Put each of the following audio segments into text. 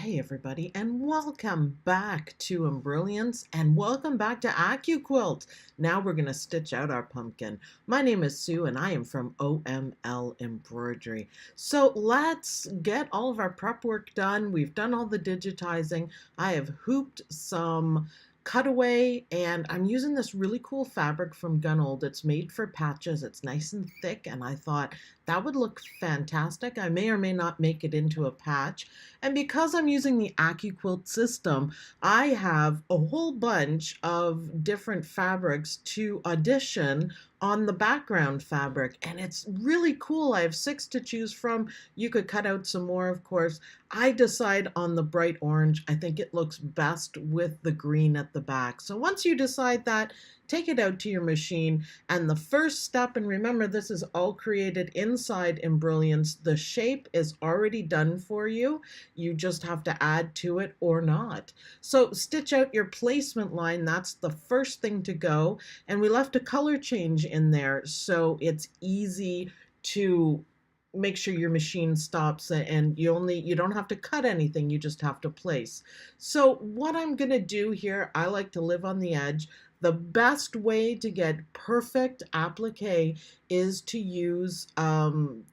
Hey everybody, and welcome back to Embrilliance, and welcome back to Accuquilt. Now we're going to stitch out our pumpkin. My name is Sue, and I am from OML Embroidery. So let's get all of our prep work done. We've done all the digitizing. I have hooped some cutaway, and I'm using this really cool fabric from Gunold. It's made for patches. It's nice and thick, and I thought that would look fantastic. I may or may not make it into a patch. And because I'm using the Accuquilt system, I have a whole bunch of different fabrics to audition on the background fabric, and it's really cool. I have 6 to choose from. You could cut out some more, of course. I decide on the bright orange. I think it looks best with the green at the back. So once you decide that, take it out to your machine, and the first step, and remember this is all created inside Embrilliance, the shape is already done for you. You just have to add to it or not. So stitch out your placement line. That's the first thing to go, and we left a color change in there so it's easy to make sure your machine stops, and you don't have to cut anything, you just have to place. So what I'm going to do here, I like to live on the edge. The best way to get perfect applique is to use iron-on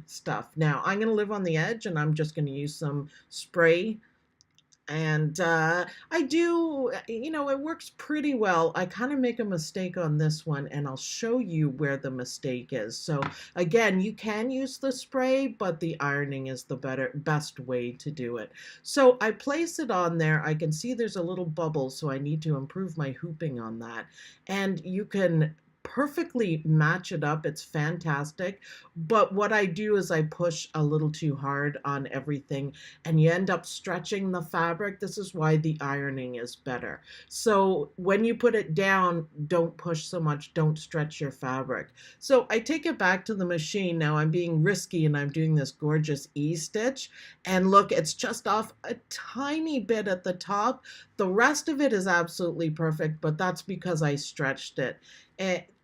stuff. Now, I'm going to live on the edge, and I'm just going to use some spray. And I do, it works pretty well. I kind of make a mistake on this one, and I'll show you where the mistake is. So again, you can use the spray, but the ironing is the best way to do it. So I place it on there. I can see there's a little bubble, so I need to improve my hooping on that. And you can perfectly match it up. It's fantastic. But what I do is I push a little too hard on everything, and you end up stretching the fabric. This is why the ironing is better. So when you put it down, don't push so much, don't stretch your fabric. So I take it back to the machine. Now I'm being risky, and I'm doing this gorgeous E-stitch, and look, it's just off a tiny bit at the top. The rest of it is absolutely perfect, but that's because I stretched it.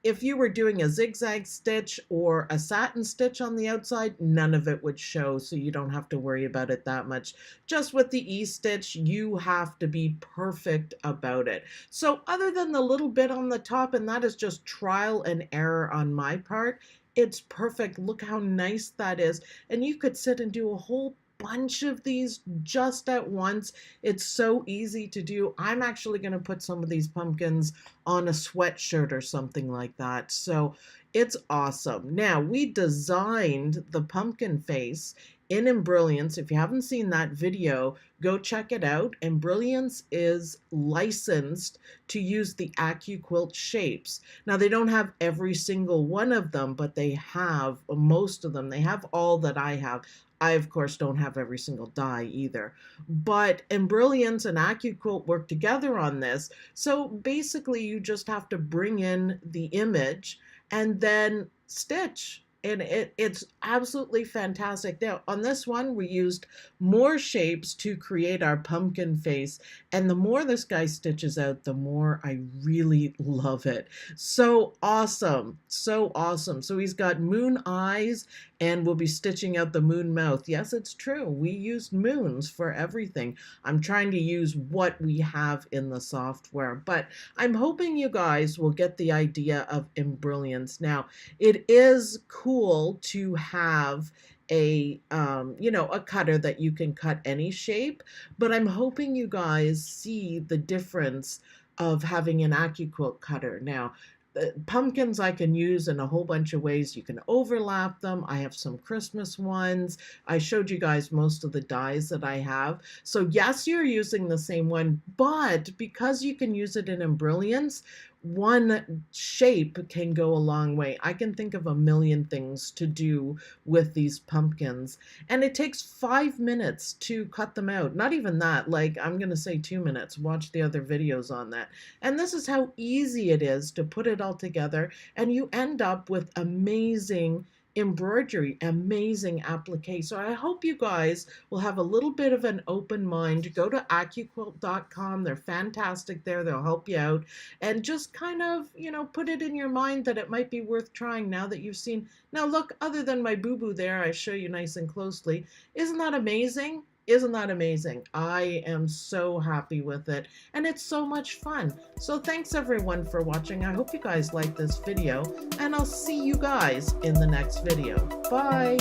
If you were doing a zigzag stitch or a satin stitch on the outside, none of it would show, so you don't have to worry about it that much. Just with the E-stitch, you have to be perfect about it. So other than the little bit on the top, and that is just trial and error on my part, it's perfect. Look how nice that is. And you could sit and do a whole bunch of these just at once. It's so easy to do. I'm actually going to put some of these pumpkins on a sweatshirt or something like that. So it's awesome. Now, we designed the pumpkin face in Embrilliance. If you haven't seen that video, go check it out. Embrilliance is licensed to use the Accuquilt shapes. Now, they don't have every single one of them, but they have most of them. They have all that I have. I, of course, don't have every single die either. But Embrilliance and Accuquilt work together on this. So basically, you just have to bring in the image and then stitch. And it's absolutely fantastic. Now, on this one, we used more shapes to create our pumpkin face. And the more this guy stitches out, the more I really love it. So awesome. So awesome. So he's got moon eyes, and we'll be stitching out the moon mouth. Yes, it's true. We used moons for everything. I'm trying to use what we have in the software, but I'm hoping you guys will get the idea of Embrilliance. Now, it is cool to have a a cutter that you can cut any shape, but I'm hoping you guys see the difference of having an Accuquilt cutter. Now, pumpkins I can use in a whole bunch of ways. You can overlap them. I have some Christmas ones. I showed you guys most of the dies that I have. So yes, you're using the same one, but because you can use it in Embrilliance, one shape can go a long way. I can think of a million things to do with these pumpkins, and it takes 5 minutes to cut them out. Not even that, like I'm going to say 2 minutes. Watch the other videos on that. And this is how easy it is to put it all together, and you end up with amazing embroidery, amazing applique. So I hope you guys will have a little bit of an open mind. Go to Accuquilt.com. They're fantastic there. They'll help you out. And just kind of, put it in your mind that it might be worth trying now that you've seen. Now look, other than my boo-boo there, I show you nice and closely. Isn't that amazing? Isn't that amazing? I am so happy with it, and it's so much fun. So thanks everyone for watching. I hope you guys liked this video, and I'll see you guys in the next video. Bye!